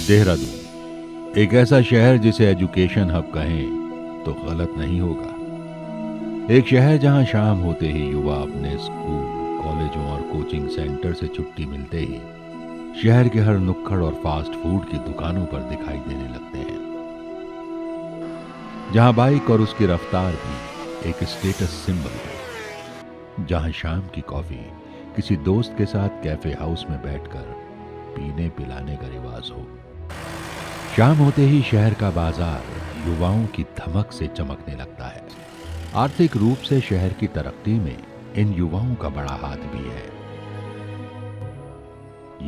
देहरादून एक ऐसा शहर जिसे एजुकेशन हब कहें तो गलत नहीं होगा। एक शहर जहां शाम होते ही युवा अपने स्कूल, कॉलेजों और कोचिंग सेंटर से छुट्टी मिलते ही शहर के हर नुक्कड़ और फास्ट फूड की दुकानों पर दिखाई देने लगते हैं। जहां बाइक और उसकी रफ्तार भी एक स्टेटस सिंबल हो, जहां शाम की कॉफी किसी दोस्त के साथ कैफे हाउस में बैठकर पीने पिलाने का रिवाज हो। शाम होते ही शहर का बाजार युवाओं की धमक से चमकने लगता है। आर्थिक रूप से शहर की तरक्की में इन युवाओं का बड़ा हाथ भी है।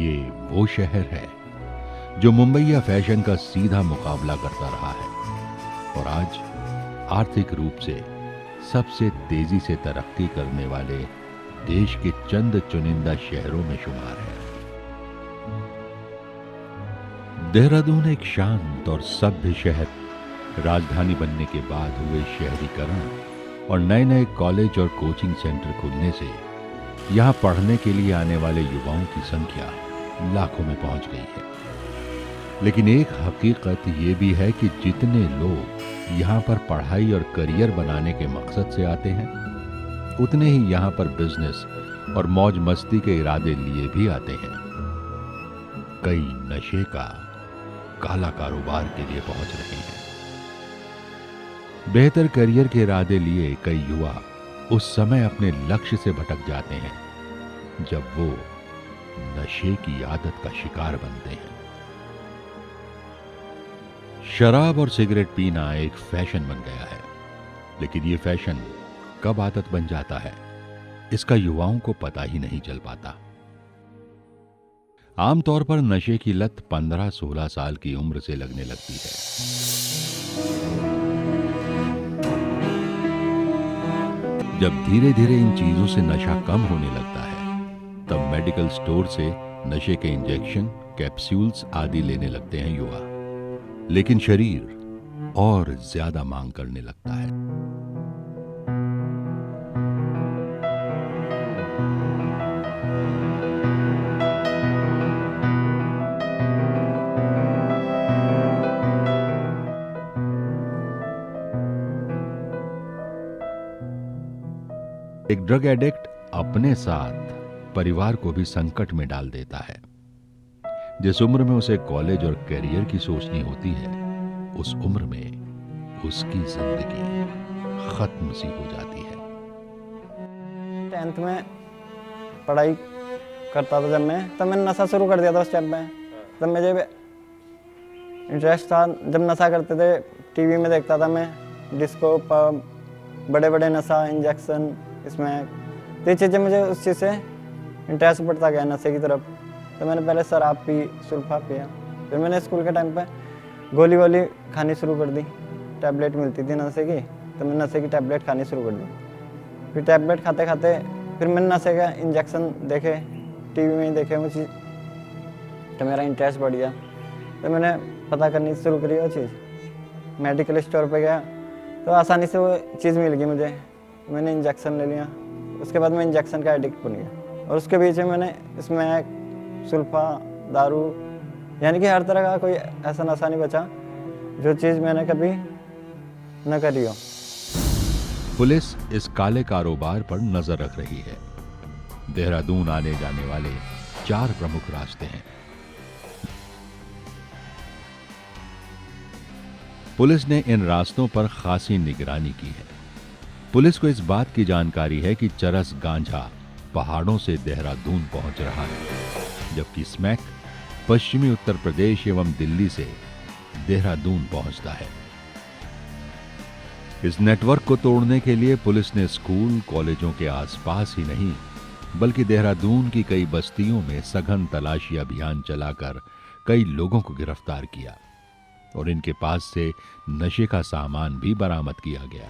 ये वो शहर है जो मुंबई या फैशन का सीधा मुकाबला करता रहा है और आज आर्थिक रूप से सबसे तेजी से तरक्की करने वाले देश के चंद चुनिंदा शहरों में शुमार है। देहरादून एक शांत और सभ्य शहर, राजधानी बनने के बाद हुए शहरीकरण और नए नए कॉलेज और कोचिंग सेंटर खुलने से यहां पढ़ने के लिए आने वाले युवाओं की संख्या लाखों में पहुंच गई है। लेकिन एक हकीकत ये भी है कि जितने लोग यहां पर पढ़ाई और करियर बनाने के मकसद से आते हैं, उतने ही यहां पर बिजनेस और मौज मस्ती के इरादे लिए भी आते हैं। कई नशे का काला कारोबार के लिए पहुंच रहे हैं। बेहतर करियर के इरादे लिए कई युवा उस समय अपने लक्ष्य से भटक जाते हैं जब वो नशे की आदत का शिकार बनते हैं। शराब और सिगरेट पीना एक फैशन बन गया है, लेकिन ये फैशन कब आदत बन जाता है, इसका युवाओं को पता ही नहीं चल पाता। आमतौर पर नशे की लत 15-16 साल की उम्र से लगने लगती है। जब धीरे धीरे इन चीजों से नशा कम होने लगता है, तब मेडिकल स्टोर से नशे के इंजेक्शन, कैप्सूल्स आदि लेने लगते हैं युवा। लेकिन शरीर और ज्यादा मांग करने लगता है। एक ड्रग एडिक्ट अपने साथ परिवार को भी संकट में डाल देता है। जिस उम्र में उसे कॉलेज और करियर की सोचनी होती है, उस उम्र में उसकी जिंदगी खत्म सी हो जाती है। 10th में पढ़ाई करता था जब मैं, तब मैंने नशा शुरू कर दिया था उस टाइम में। तब मुझे इंटरेस्ट था, जब नशा करते थे टीवी में देखता था मैं, डिस्को पब, बड़े बड़े नशा इंजेक्शन, इसमें तो ये चीज़ें मुझे उस चीज़ से इंटरेस्ट बढ़ता गया नशे की तरफ। तो मैंने पहले शराब पी, सुल्फा पिया, फिर मैंने स्कूल के टाइम पे गोली वोली खानी शुरू कर दी। टैबलेट मिलती थी नशे की, तो मैंने नशे की टैबलेट खानी शुरू कर दी। फिर टैबलेट खाते खाते फिर मैंने नशे का इंजेक्शन देखे, टीवी में ही देखे वो चीज़, तो मेरा इंटरेस्ट बढ़ गया। तो मैंने पता करनी शुरू करी वो चीज़। मेडिकल स्टोर पे गया तो आसानी से वो चीज़ मिल गई मुझे, मैंने इंजेक्शन ले लिया। उसके बाद मैं इंजेक्शन का एडिक्ट बन गया और उसके बीच में मैंने स्मैक, सुल्फा, दारू, यानी कि हर तरह का कोई ऐसा नशा नहीं बचा जो चीज़ मैंने कभी न करी हो। पुलिस इस काले कारोबार पर नजर रख रही है। देहरादून आने जाने वाले 4 प्रमुख रास्ते हैं। पुलिस ने इन रास्तों पर खासी निगरानी की है। पुलिस को इस बात की जानकारी है कि चरस गांजा पहाड़ों से देहरादून पहुंच रहा है, जबकि स्मैक पश्चिमी उत्तर प्रदेश एवं दिल्ली से देहरादून पहुंचता है। इस नेटवर्क को तोड़ने के लिए पुलिस ने स्कूल, कॉलेजों के आसपास ही नहीं, बल्कि देहरादून की कई बस्तियों में सघन तलाशी अभियान चलाकर कई लोगों को गिरफ्तार किया और इनके पास से नशे का सामान भी बरामद किया गया।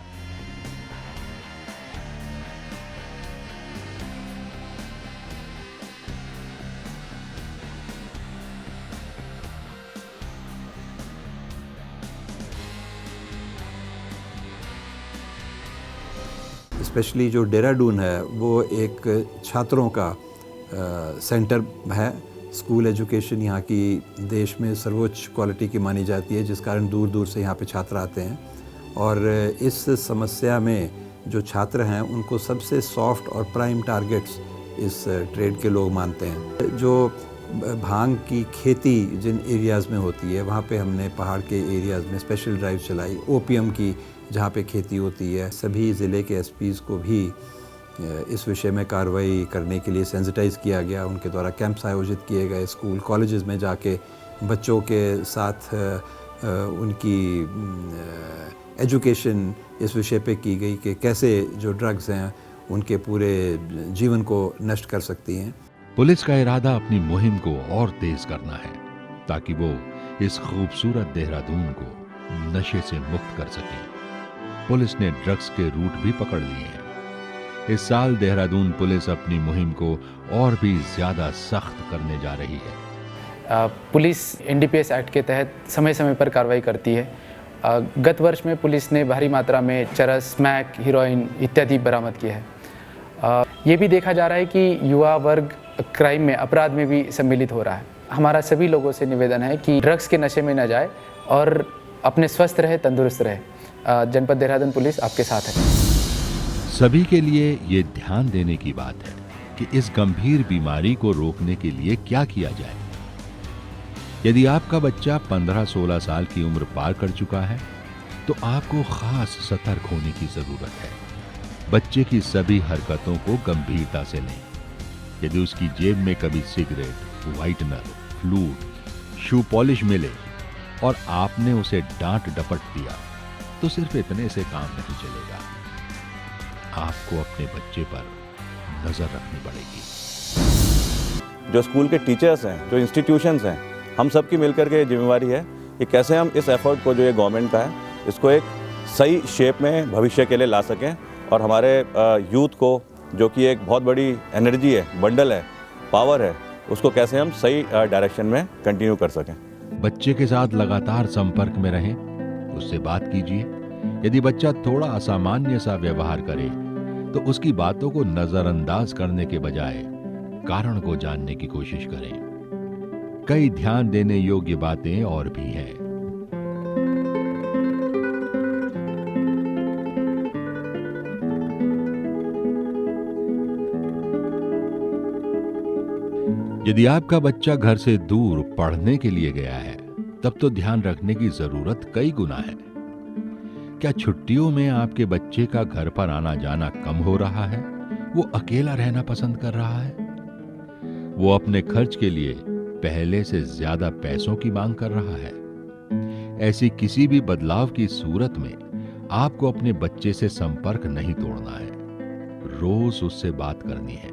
स्पेशली जो देहरादून है वो एक छात्रों का सेंटर है। स्कूल एजुकेशन यहाँ की देश में सर्वोच्च क्वालिटी की मानी जाती है, जिस कारण दूर दूर से यहाँ पे छात्र आते हैं। और इस समस्या में जो छात्र हैं उनको सबसे सॉफ्ट और प्राइम टारगेट्स इस ट्रेड के लोग मानते हैं। जो भांग की खेती जिन एरियाज़ में होती है वहाँ पे हमने पहाड़ के एरियाज़ में स्पेशल ड्राइव चलाई। ओपीएम की जहाँ पे खेती होती है, सभी ज़िले के एसपीज़ को भी इस विषय में कार्रवाई करने के लिए सेंसिटाइज़ किया गया। उनके द्वारा कैंप्स आयोजित किए गए, स्कूल कॉलेजेस में जाके बच्चों के साथ उनकी एजुकेशन इस विषय पे की गई कि कैसे जो ड्रग्स हैं उनके पूरे जीवन को नष्ट कर सकती हैं। पुलिस का इरादा अपनी मुहिम को और तेज करना है ताकि वो इस खूबसूरत देहरादून को नशे से मुक्त कर सके। पुलिस ने ड्रग्स के रूट भी पकड़ लिए हैं। इस साल देहरादून पुलिस अपनी मुहिम को और भी ज्यादा सख्त करने जा रही है। पुलिस एनडीपीएस एक्ट के तहत समय समय पर कार्रवाई करती है। गत वर्ष में पुलिस ने भारी मात्रा में चरस, स्मैक, हीरोइन इत्यादि बरामद किया है। ये भी देखा जा रहा है कि युवा वर्ग क्राइम में, अपराध में भी सम्मिलित हो रहा है। हमारा सभी लोगों से निवेदन है कि ड्रग्स के नशे में न जाए और अपने स्वस्थ रहे, तंदुरुस्त रहे। जनपद देहरादून पुलिस आपके साथ है। सभी के लिए ये ध्यान देने की बात है कि इस गंभीर बीमारी को रोकने के लिए क्या किया जाए। यदि आपका बच्चा 15-16 साल की उम्र पार कर चुका है तो आपको खास सतर्क होने की जरूरत है। बच्चे की सभी हरकतों को गंभीरता से लें। यदि उसकी जेब में कभी cigarette, whitener, flute, shoe polish मिले और आपने उसे डांट डपट दिया तो सिर्फ इतने से काम नहीं चलेगा। आपको अपने बच्चे पर नजर रखनी पड़ेगी। जो स्कूल के टीचर्स हैं, जो इंस्टीट्यूशंस हैं, हम सब की मिलकर के जिम्मेवारी है कि कैसे हम इस एफर्ट को, जो ये गवर्नमेंट का है, इसको एक सही शेप में भविष्य के लिए ला सकें और हमारे यूथ को, जो कि एक बहुत बड़ी एनर्जी है, बंडल है, पावर है, उसको कैसे हम सही डायरेक्शन में कंटिन्यू कर सकें। बच्चे के साथ लगातार संपर्क में रहें, उससे बात कीजिए। यदि बच्चा थोड़ा असामान्य सा व्यवहार करे तो उसकी बातों को नजरअंदाज करने के बजाय कारण को जानने की कोशिश करें। कई ध्यान देने योग्य बातें और भी हैं। यदि आपका बच्चा घर से दूर पढ़ने के लिए गया है तब तो ध्यान रखने की जरूरत कई गुना है। क्या छुट्टियों में आपके बच्चे का घर पर आना जाना कम हो रहा है? वो अकेला रहना पसंद कर रहा है? वो अपने खर्च के लिए पहले से ज्यादा पैसों की मांग कर रहा है? ऐसी किसी भी बदलाव की सूरत में आपको अपने बच्चे से संपर्क नहीं तोड़ना है। रोज उससे बात करनी है।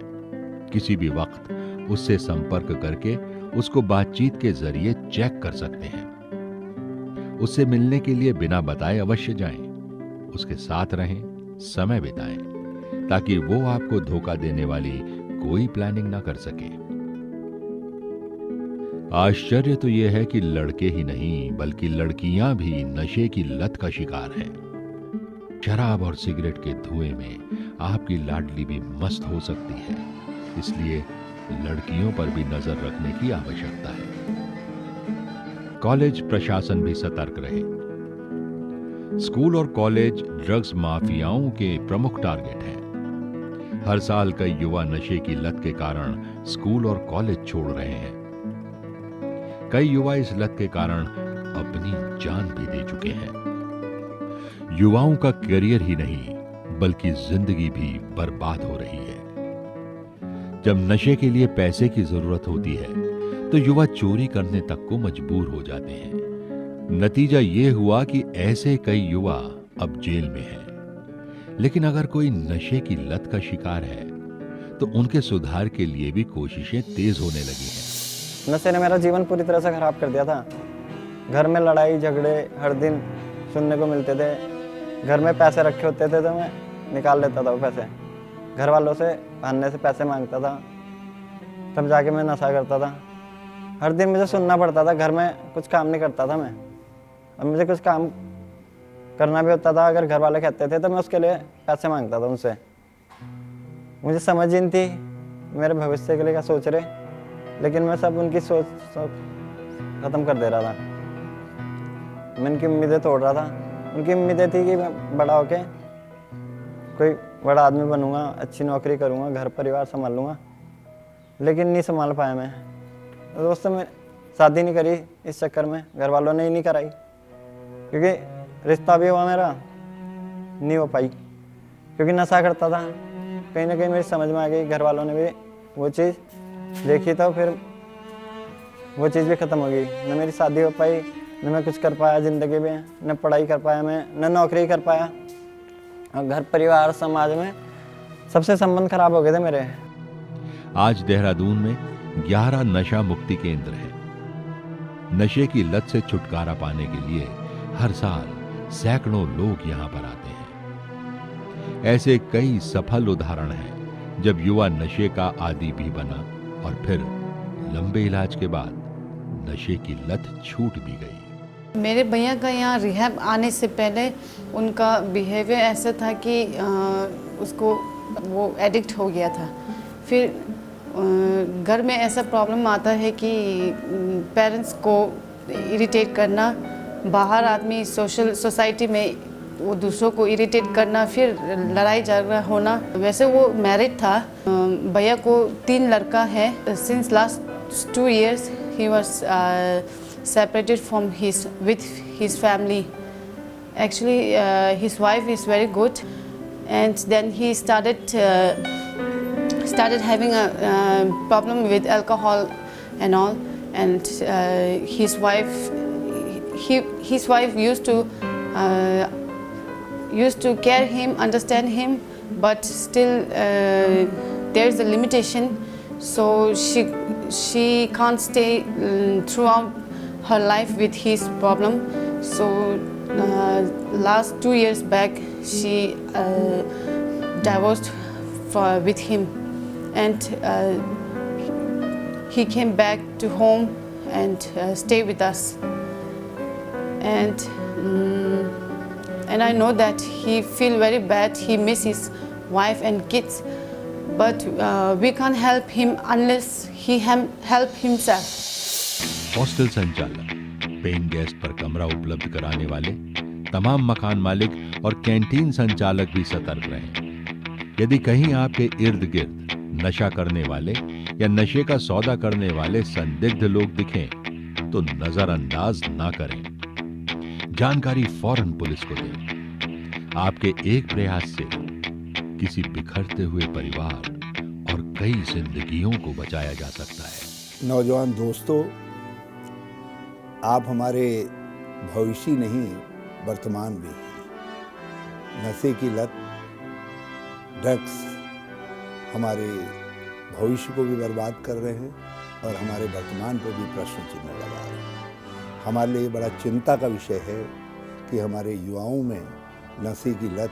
किसी भी वक्त उससे संपर्क करके उसको बातचीत के जरिए चेक कर सकते हैं। उससे मिलने के लिए बिना बताए अवश्य जाएं। उसके साथ रहें, समय बिताएं, ताकि वो आपको धोखा देने वाली कोई प्लानिंग ना कर सके। आश्चर्य तो यह है कि लड़के ही नहीं बल्कि लड़कियां भी नशे की लत का शिकार हैं। शराब और सिगरेट के धुएं में आपकी लाडली भी मस्त हो सकती है। इसलिए लड़कियों पर भी नजर रखने की आवश्यकता है। कॉलेज प्रशासन भी सतर्क रहे। स्कूल और कॉलेज ड्रग्स माफियाओं के प्रमुख टारगेट हैं। हर साल कई युवा नशे की लत के कारण स्कूल और कॉलेज छोड़ रहे हैं। कई युवा इस लत के कारण अपनी जान भी दे चुके हैं। युवाओं का करियर ही नहीं बल्कि जिंदगी भी बर्बाद हो रही है। जब नशे के लिए पैसे की जरूरत होती है तो युवा चोरी करने तक को मजबूर हो जाते हैं। नतीजा ये हुआ कि ऐसे कई युवा अब जेल में हैं। लेकिन अगर कोई नशे की लत का शिकार है तो उनके सुधार के लिए भी कोशिशें तेज होने लगी हैं। नशे ने मेरा जीवन पूरी तरह से खराब कर दिया था। घर में लड़ाई झगड़े हर दिन सुनने को मिलते थे। घर में पैसे रखे होते थे तो मैं निकाल लेता था वो पैसे। घर वालों से बहाने से पैसे मांगता था, तब जाके मैं नशा करता था। हर दिन मुझे सुनना पड़ता था, घर में कुछ काम नहीं करता था मैं। अब मुझे कुछ काम करना भी होता था, अगर घर वाले कहते थे तो मैं उसके लिए पैसे मांगता था उनसे। मुझे समझ ही नहीं थी मेरे भविष्य के लिए क्या सोच रहे। लेकिन मैं सब उनकी सोच ख़त्म कर दे रहा था। मैं उनकी उम्मीदें तोड़ रहा था। उनकी उम्मीदें थी कि मैं बड़ा होके कोई बड़ा आदमी बनूंगा, अच्छी नौकरी करूंगा, घर परिवार संभाल लूँगा, लेकिन नहीं संभाल पाया मैं। दोस्तों, मैं शादी नहीं करी इस चक्कर में, घर वालों ने ही नहीं कराई, क्योंकि रिश्ता भी हुआ मेरा, नहीं हो पाई, क्योंकि नशा करता था। कहीं ना कहीं मेरी समझ में आ गई, घर वालों ने भी वो चीज़ देखी, तो फिर वो चीज़ भी ख़त्म हो गई। न मेरी शादी हो पाई, न मैं कुछ कर पाया ज़िंदगी में, न पढ़ाई कर पाया मैं, न नौकरी कर पाया, और घर परिवार समाज में सबसे संबंध खराब हो गए थे मेरे। आज देहरादून में 11 नशा मुक्ति केंद्र हैं। नशे की लत से छुटकारा पाने के लिए हर साल सैकड़ों लोग यहां पर आते हैं। ऐसे कई सफल उदाहरण हैं जब युवा नशे का आदी भी बना और फिर लंबे इलाज के बाद नशे की लत छूट भी गई। मेरे भैया का यहाँ रिहैब आने से पहले उनका बिहेवियर ऐसा था कि उसको वो एडिक्ट हो गया था। फिर घर में ऐसा प्रॉब्लम आता है कि पेरेंट्स को इरिटेट करना, बाहर आदमी सोसाइटी में वो दूसरों को इरिटेट करना, फिर लड़ाई झगड़ा होना। वैसे वो मैरिड था। भैया को 3 लड़का है। Since last 2 years he was separated from with his family. Actually, his wife is very good, and then he started having a problem with alcohol and all. And his wife used to care him, understand him, but still there is a limitation. So she can't stay throughout her life with his problem. So last 2 years back she divorced with him, and he came back to home and stay with us. And I know that he feel very bad. He miss his wife and kids, but we can't help him unless he help himself. Hostel संचालक, paying guest पर कमरा उपलब्ध कराने वाले तमाम मकान मालिक और कैंटीन संचालक भी सतर्क रहें। यदि कहीं आपके इर्द गिर्द नशा करने वाले या नशे का सौदा करने वाले संदिग्ध लोग दिखें तो नजरअंदाज ना करें। जानकारी फौरन पुलिस को दें। आपके एक प्रयास से किसी बिखरते हुए परिवार और कई जिंदगियों को बचाया जा सकता है। नौजवान दोस्तों, आप हमारे भविष्य नहीं वर्तमान भी हैं। नशे की लत, ड्रग्स हमारे भविष्य को भी बर्बाद कर रहे हैं और हमारे वर्तमान पर भी प्रश्न चिन्ह लगा रहे हैं। हमारे लिए बड़ा चिंता का विषय है कि हमारे युवाओं में नशे की लत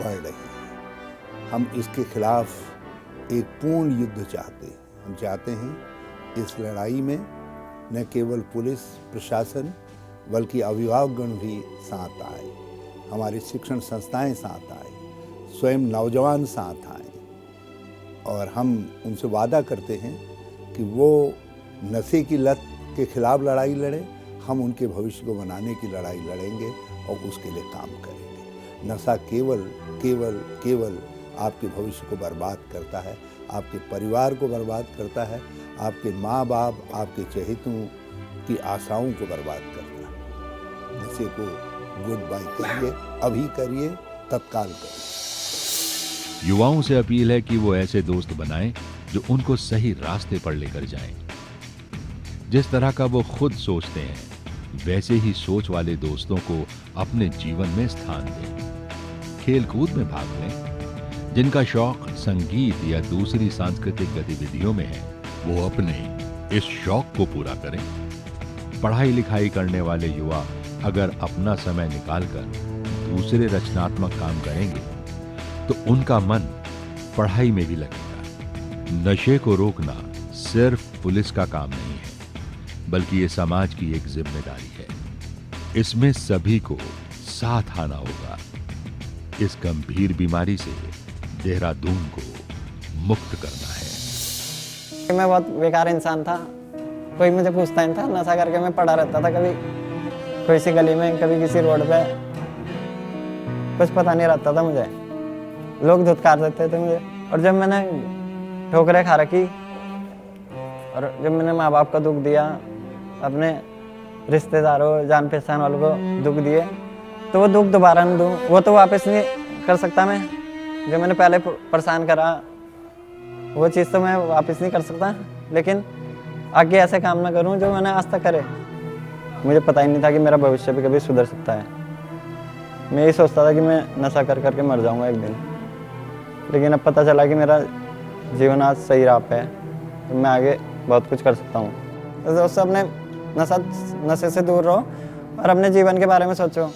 बढ़ रही है। हम इसके खिलाफ एक पूर्ण युद्ध चाहते हैं। हम चाहते हैं इस लड़ाई में न केवल पुलिस प्रशासन बल्कि अभिभावकगण भी साथ आए, हमारी शिक्षण संस्थाएं साथ आए, स्वयं नौजवान साथ आए, और हम उनसे वादा करते हैं कि वो नशे की लत के खिलाफ लड़ाई लड़ें। हम उनके भविष्य को बनाने की लड़ाई लड़ेंगे और उसके लिए काम करेंगे। नशा केवल केवल केवल आपके भविष्य को बर्बाद करता है, आपके परिवार को बर्बाद करता है, आपके माँ बाप, आपके चहेतों की आशाओं को बर्बाद करता है। नशे को गुड बाय करिए, अभी करिए, तत्काल करिए। युवाओं से अपील है कि वो ऐसे दोस्त बनाएं जो उनको सही रास्ते पर लेकर जाएं। जिस तरह का वो खुद सोचते हैं वैसे ही सोच वाले दोस्तों को अपने जीवन में स्थान दें। खेल कूद में भाग लें। जिनका शौक संगीत या दूसरी सांस्कृतिक गतिविधियों में है वो अपने इस शौक को पूरा करें। पढ़ाई लिखाई करने वाले युवा अगर अपना समय निकालकर दूसरे रचनात्मक काम करेंगे तो उनका मन पढ़ाई में भी लगेगा। नशे को रोकना सिर्फ पुलिस का काम नहीं है, बल्कि ये समाज की एक जिम्मेदारी है। इसमें सभी को साथ आना होगा। इस गंभीर बीमारी से देहरादून को मुक्त करना है। मैं बहुत बेकार इंसान था, कोई मुझे पूछता नहीं था, नशा करके मैं पड़ा रहता था, कभी कोई सी गली में, कभी किसी रोड पे, कुछ पता नहीं रहता था मुझे, लोग धुतकार देते थे मुझे। और जब मैंने ठोकरें खा रखी और जब मैंने माँ बाप को दुख दिया, अपने रिश्तेदारों जान पहचान वालों को दुख दिए, तो वो दुख दोबारा नहीं दूँ, वो तो वापस नहीं कर सकता मैं। जो मैंने पहले परेशान करा वो चीज़ तो मैं वापस नहीं कर सकता, लेकिन आगे ऐसे काम ना करूं जो मैंने आज तक करे। मुझे पता ही नहीं था कि मेरा भविष्य भी कभी सुधर सकता है। मैं यही सोचता था कि मैं नशा कर करके मर जाऊंगा एक दिन, लेकिन अब पता चला कि मेरा जीवन आज सही राह पे है, तो मैं आगे बहुत कुछ कर सकता हूँ। तो दोस्तों, अपने नशे से दूर रहो और अपने जीवन के बारे में सोचो।